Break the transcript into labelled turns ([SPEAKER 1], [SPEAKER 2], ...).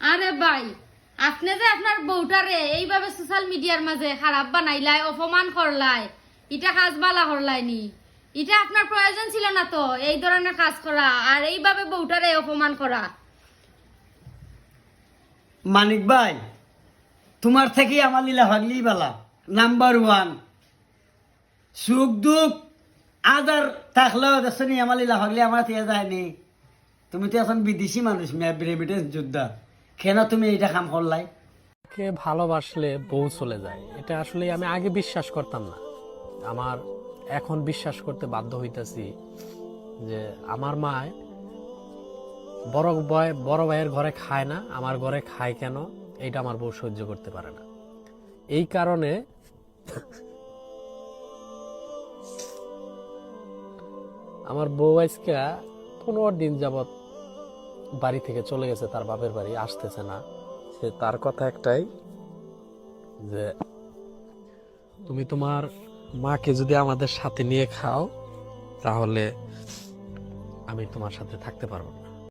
[SPEAKER 1] আরে ভাই, আপনি যে আপনার বউটারে এইভাবে সোশ্যাল মিডিয়ার মাঝে খারাপ বানাইলাই, অপমান করলাই, এটা কাজ বালা করলাইনি। এটা আপনার প্রয়োজন ছিল না তো এই ধরনের কাজ করা আর এইভাবে বউটারে অপমান করা।
[SPEAKER 2] মানিক ভাই, তোমার থেকে আমার লীলা ভাগলি বালা নাম্বার ওয়ান। সুখ দুঃখ আদার থাকলেও দেখছি আমার লীলা ভাগলি আমার থেকে যায়নি। তুমি তো এখন বিদেশি মানুষ, রেমিটেন্স যোদ্ধা, কেন তুমি এটা কাম করলাই?
[SPEAKER 3] কে ভালোবাসলে বউ চলে যায়, এটা আসলে আমি আগে বিশ্বাস করতাম না। আমার এখন বিশ্বাস করতে বাধ্য হইতাছি যে আমার মা বড় ভাইয়ের ঘরে খায় না, আমার ঘরে খায় কেন, এইটা আমার বউ সহ্য করতে পারে না। এই কারণে আমার বউ আজকে 15 দিন যাবত বাড়ি থেকে চলে গেছে, তার বাপের বাড়ি, আসতেছে না। সে তার কথা একটাই যে তুমি তোমার মাকে যদি আমাদের সাথে নিয়ে খাও তাহলে আমি তোমার সাথে থাকতে পারবো না।